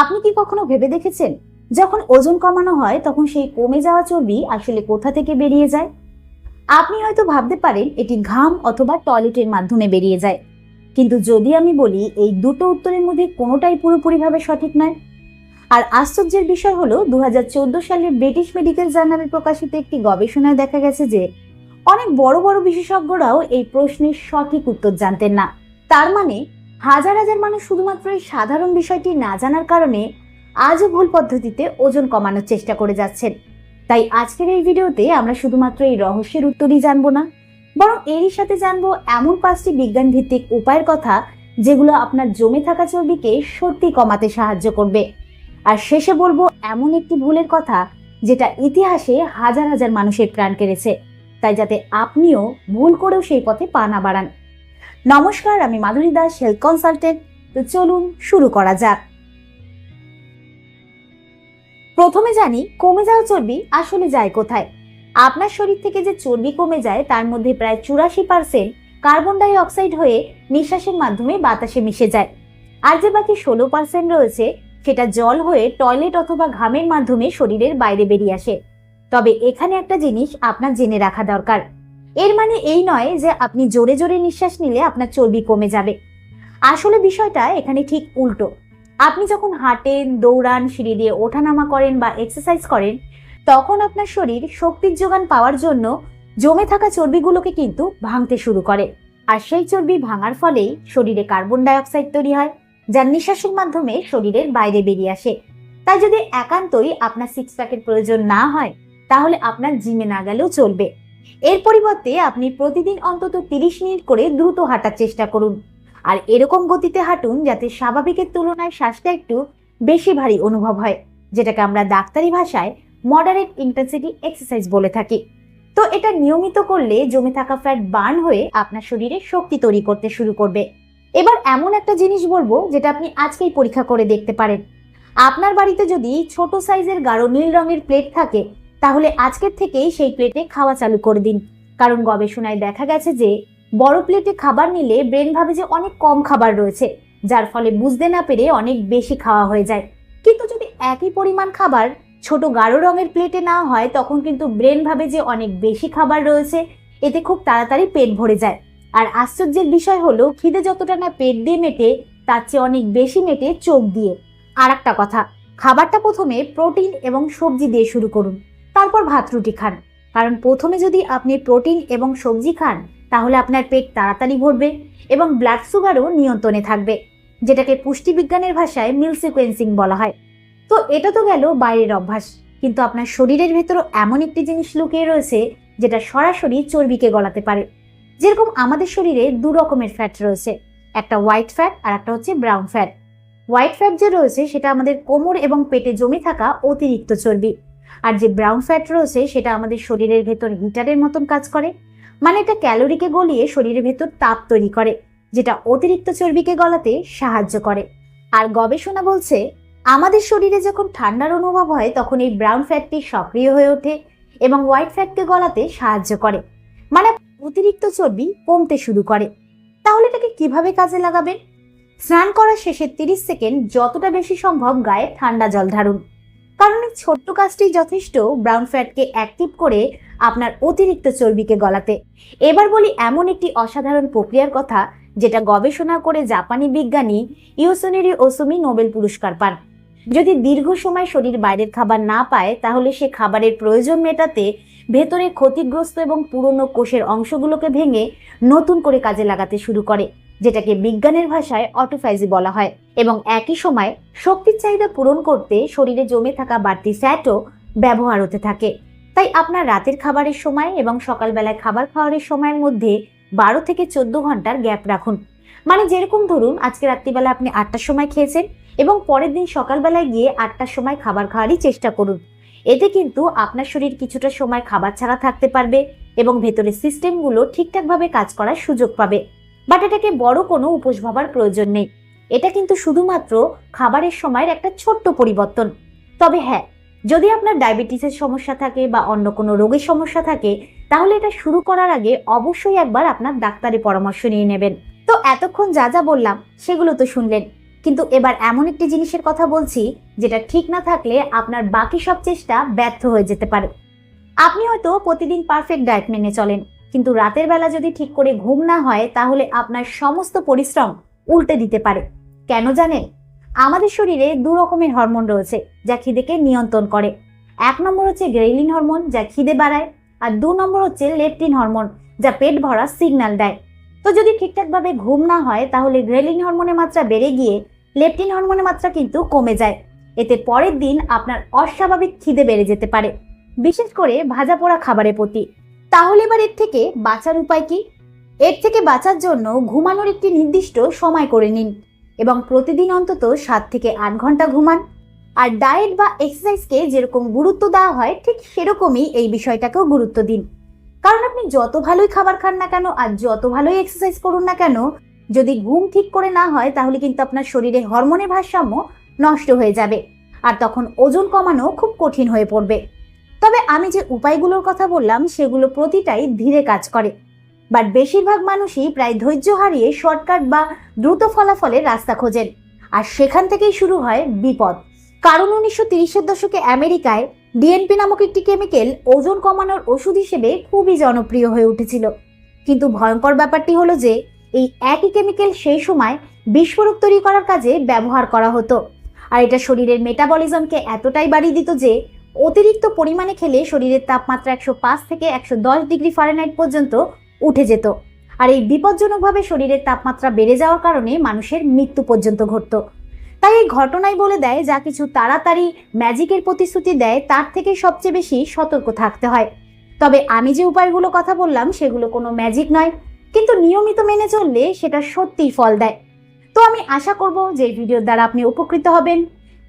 আপনি কি কখনো ভেবে দেখেছেন, যখন ওজন কমানো হয় তখন সেই কমে যাওয়া চর্বি আসলে কোথা থেকে বেরিয়ে যায়? আপনি হয়তো ভাবতে পারেন এটি ঘাম অথবা টয়লেটের মাধ্যমে বেরিয়ে যায়, কিন্তু যদি আমি বলি এই দুটো উত্তরের মধ্যে কোনোটাই পুরোপুরিভাবে সঠিক নয়। আর আশ্চর্যের বিষয় হলো 2014 সালে ব্রিটিশ মেডিকেল জার্নালে প্রকাশিত একটি গবেষণায় দেখা গেছে যে অনেক বড় বড় বিশেষজ্ঞরাও এই প্রশ্নের সঠিক উত্তর জানতেন না। তার মানে হাজার হাজার মানুষ শুধুমাত্র এই সাধারণ বিষয়টি না জানার কারণে আজও ভুল পদ্ধতিতে ওজন কমানোর চেষ্টা করে যাচ্ছেন। তাই আজকের এই ভিডিওতে আমরা শুধুমাত্র এই রহস্যের উত্তরই জানবো না, বরং এরই সাথে জানবো এমন 5টি বিজ্ঞান ভিত্তিক উপায়ের কথা যেগুলো আপনার জমে থাকা চর্বিকে সত্যি কমাতে সাহায্য করবে। আর শেষে বলবো এমন একটি ভুলের কথা যেটা ইতিহাসে হাজার হাজার মানুষের প্রাণ কেড়েছে, তাই যাতে আপনিও ভুল করেও সেই পথে পা না বাড়ান। নমস্কার, আমি মাধুরী দাস, হেলথ কনসালটেন্ট। তো চলুন শুরু করা যাক। প্রথমে জানি কমে যাওয়া চর্বি আসলে যায় কোথায়। আপনার শরীর থেকে যে চর্বি কমে যায় তার মধ্যে প্রায় 84% কার্বন ডাই অক্সাইড হয়ে নিঃশ্বাসের মাধ্যমে বাতাসে মিশে যায়। আর যে বাকি 16% রয়েছে সেটা জল হয়ে টয়লেট অথবা ঘামের মাধ্যমে শরীরের বাইরে বেরিয়ে আসে। তবে এখানে একটা জিনিস আপনার জেনে রাখা দরকার। এর মানে এই নয় যে আপনি জোরে জোরে নিঃশ্বাস নিলে আপনার চর্বি কমে যাবে। আসলে বিষয়টা এখানে ঠিক উল্টো। আপনি যখন হাঁটেন, দৌড়ান, সিঁড়ি দিয়ে ওঠানামা করেন বা এক্সারসাইজ করেন, তখন আপনার শরীর শক্তির যোগান পাওয়ার জন্য জমে থাকা চর্বিগুলোকে কিন্তু ভাঙতে শুরু করে। আর সেই চর্বি ভাঙার ফলেই শরীরে কার্বন ডাই অক্সাইড তৈরি হয়, যা নিঃশ্বাসের মাধ্যমে শরীরের বাইরে বেরিয়ে আসে। তাই যদি একান্তই আপনার সিক্স প্যাকের প্রয়োজন না হয়, তাহলে আপনার জিমে না গেলেও চলবে। এর পরিবর্তে আপনি প্রতিদিন অন্তত 30 মিনিট করে দ্রুত হাঁটার চেষ্টা করুন। আর এরকম গতিতে হাঁটুন যাতে স্বাভাবিকের তুলনায় শ্বাসটা একটু বেশি ভারী অনুভব হয়, যেটাকে আমরা ডাক্তারি ভাষায় মডারেট ইন্টেন্সিটি এক্সারসাইজ বলে থাকি। তো এটা নিয়মিত করলে জমে থাকা ফ্যাট বার্ন হয়ে আপনার শরীরে শক্তি তৈরি করতে শুরু করবে। এবার এমন একটা জিনিস বলবো যেটা আপনি আজকেই পরীক্ষা করে দেখতে পারেন। আপনার বাড়িতে যদি ছোট সাইজের গাঢ় নীল রঙের প্লেট থাকে, তাহলে আজকের থেকেই সেই প্লেটে খাওয়া চালু করে দিন। কারণ গবেষণায় দেখা গেছে যে বড় প্লেটে খাবার নিলে ব্রেন ভাবে যে অনেক কম খাবার রয়েছে, যার ফলে বুঝতে না পেরে অনেক বেশি খাওয়া হয়ে যায়। কিন্তু যদি একই পরিমাণ খাবার ছোট গাঢ় রঙের প্লেটে না হয়, তখন কিন্তু ব্রেন ভাবে যে অনেক বেশি খাবার রয়েছে, এতে খুব তাড়াতাড়ি পেট ভরে যায়। আর আশ্চর্যের বিষয় হলো খিদে যতটা না পেট দিয়ে মেটে, তার চেয়ে অনেক বেশি মেটে চোখ দিয়ে। আর একটা কথা, খাবারটা প্রথমে প্রোটিন এবং সবজি দিয়ে শুরু করুন, তারপর ভাত রুটি খান। কারণ প্রথমে যদি আপনি প্রোটিন এবং সবজি খান, তাহলে আপনার পেট তাড়াতাড়ি ভরবে এবং ব্লাড সুগারও নিয়ন্ত্রণে থাকবে, যেটাকে পুষ্টিবিজ্ঞানের ভাষায় মিল সিকোয়েন্সিং বলা হয়। তো এটা তো গেল বাইরের অভ্যাস, কিন্তু আপনার শরীরের ভেতরও এমন একটি জিনিস লুকিয়ে রয়েছে যেটা সরাসরি চর্বিকে গলাতে পারে। যেরকম আমাদের শরীরে 2 রকমের ফ্যাট রয়েছে, একটা হোয়াইট ফ্যাট আর একটা হচ্ছে ব্রাউন ফ্যাট। হোয়াইট ফ্যাট যে রয়েছে সেটা আমাদের কোমর এবং পেটে জমে থাকা অতিরিক্ত চর্বি, আর যে ব্রাউন ফ্যাট রয়েছে সেটা আমাদের শরীরের ভেতর হিটারের মতন কাজ করে। মানে এটা ক্যালোরিকে গলিয়ে শরীরের ভেতর তাপ তৈরি করে, যেটা অতিরিক্ত চর্বিকে গলাতে সাহায্য করে। আর গবেষণা বলছে আমাদের শরীরে যখন ঠান্ডার অনুভব হয়, তখন এই ব্রাউন ফ্যাটটি সক্রিয় হয়ে ওঠে এবং হোয়াইট ফ্যাটকে গলাতে সাহায্য করে। মানে অতিরিক্ত চর্বি কমতে শুরু করে। তাহলে এটাকে কিভাবে কাজে লাগাবেন? স্নান করার শেষে 30 সেকেন্ড যতটা বেশি সম্ভব গায়ে ঠান্ডা জল ঢালুন। কারণ এই ছোট্ট কাজটি যথেষ্ট ব্রাউন ফ্যাটকে অ্যাক্টিভ করে আপনার অতিরিক্ত চর্বিকে গলাতে। এবার বলি এমন একটি অসাধারণ প্রক্রিয়ার কথা, যেটা গবেষণা করে জাপানি বিজ্ঞানী ইয়োসুনেরি ওসুমি নোবেল পুরস্কার পান। যদি দীর্ঘ সময় শরীর বাইরের খাবার না পায়, তাহলে সে খাবারের প্রয়োজন মেটাতে ভেতরে ক্ষতিগ্রস্ত এবং পুরনো কোষের অংশগুলোকে ভেঙে নতুন করে কাজে লাগাতে শুরু করে, যেটাকে বিজ্ঞানের ভাষায় অটোফ্যাজি বলা হয়। এবং একই সময় শক্তির চাহিদা পূরণ করতে শরীরে জমে থাকা বাড়তি ফ্যাটও ব্যবহার হতে থাকে। তাই আপনার রাতের খাবারের সময় এবং সকালবেলায় খাবার খাওয়ার সময়ের মধ্যে 12 থেকে 14 ঘন্টার গ্যাপ রাখুন। মানে যেরকম ধরুন আজকে রাত্রিবেলা আপনি 8টার সময় খেয়েছেন এবং পরের দিন সকালবেলায় গিয়ে 8টার সময় খাবার খাওয়ারই চেষ্টা করুন। এতে কিন্তু আপনার শরীর কিছুটা সময় খাবার ছাড়া থাকতে পারবে এবং ভেতরের সিস্টেমগুলো ঠিকঠাকভাবে কাজ করার সুযোগ পাবে। বাট এটাকে বড় কোনো উপোস ভাবার প্রয়োজন নেই। এটা কিন্তু শুধুমাত্র খাবারের সময়ের একটা ছোট্ট পরিবর্তন। তবে হ্যাঁ, যদি আপনার ডায়াবেটিসের সমস্যা থাকে বা অন্য কোনো রোগের সমস্যা থাকে, তাহলে এটা শুরু করার আগে অবশ্যই একবার আপনার ডাক্তারের পরামর্শ নিয়ে নেবেন। তো এতক্ষণ যা যা বললাম সেগুলো তো শুনলেন। কিন্তু এবার এমন একটি জিনিসের কথা বলছি যেটা ঠিক না থাকলে আপনার বাকি সব চেষ্টা ব্যর্থ হয়ে যেতে পারে। আপনি হয়তো প্রতিদিন পারফেক্ট ডায়েট মেনে চলেন, কিন্তু রাতের বেলা যদি ঠিক করে ঘুম না হয় তাহলে আপনার সমস্ত পরিশ্রম উল্টে দিতে পারে। কেন জানেন? আমাদের শরীরে দু রকমের হরমোন রয়েছে যা খিদেকে নিয়ন্ত্রণ করে। এক নম্বর হচ্ছে গ্রেইলিন হরমোন, যা খিদে বাড়ায়, আর 2 নম্বর হচ্ছে লেপটিন হরমোন, যা পেট ভরার সিগন্যাল দেয়। তো যদি ঠিকঠাকভাবে ঘুম না হয় তাহলে গ্রেইলিন হরমোনের মাত্রা বেড়ে গিয়ে লেপটিন হরমোনের মাত্রা কিন্তু কমে যায়। এতে পরের দিন আপনার অস্বাভাবিক খিদে বেড়ে যেতে পারে, বিশেষ করে ভাজা পোড়া খাবারের প্রতি। তাহলে এবার এর থেকে বাঁচার উপায় কি? এর থেকে বাঁচার জন্য ঘুমানোর একটি নির্দিষ্ট সময় করে নিন এবং প্রতিদিন অন্তত 7 থেকে 8 ঘন্টা ঘুমান। আর ডায়েট বা এক্সারসাইজকে যেরকম গুরুত্ব দেওয়া হয় ঠিক সেরকমই এই বিষয়টাকেও গুরুত্ব দিন। কারণ আপনি যত ভালোই খাবার খান না কেন আর যত ভালোই এক্সারসাইজ করুন না কেন, যদি ঘুম ঠিক করে না হয় তাহলে কিন্তু আপনার শরীরে হরমোনের ভারসাম্য নষ্ট হয়ে যাবে, আর তখন ওজন কমানো খুব কঠিন হয়ে পড়বে। তবে আমি যে উপায়গুলোর কথা বললাম সেগুলো প্রতিটাই ধীরে কাজ করে, বাট বেশিরভাগ মানুষই প্রায় ধৈর্য হারিয়ে শর্টকাট বা দ্রুত ফলাফলের রাস্তা খোঁজেন, আর সেখান থেকেই শুরু হয় বিপদ। কারণ 1930-এর দশকে আমেরিকায় ডিএনপি নামক একটি কেমিক্যাল ওজন কমানোর ওষুধ হিসেবে খুবই জনপ্রিয় হয়ে উঠেছিল। কিন্তু ভয়ঙ্কর ব্যাপারটি হলো যে এই একই কেমিক্যাল সেই সময় বিস্ফোরক তৈরি করার কাজে ব্যবহার করা হতো, আর এটা শরীরের মেটাবলিজমকে এতটাই বাড়িয়ে দিত যে অতিরিক্ত পরিমাণে খেলে শরীরের তাপমাত্রা 105 থেকে 110 ডিগ্রি ফারেনহাইট পর্যন্ত উঠে যেত। আর এই বিপজ্জনকভাবে শরীরের তাপমাত্রা বেড়ে যাওয়ার কারণে মানুষের মৃত্যু পর্যন্ত ঘটতো। তাই এই ঘটনাই বলে দেয়, যা কিছু তাড়াতাড়ি ম্যাজিকের প্রতিশ্রুতি দেয় তার থেকে সবচেয়ে বেশি সতর্ক থাকতে হয়। তবে আমি যে উপায়গুলো কথা বললাম সেগুলো কোনো ম্যাজিক নয়, কিন্তু নিয়মিত মেনে চললে সেটা সত্যিই ফল দেয়। তো আমি আশা করব যে এই ভিডিওর দ্বারা আপনি উপকৃত হবেন।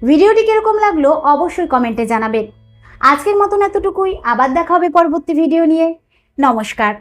ভিডিওটি কিরকম লাগলো অবশ্যই কমেন্টে জানাবেন। আজকের মতন এতটুকুই, আবার দেখা হবে পরবর্তী ভিডিও নিয়ে। নমস্কার।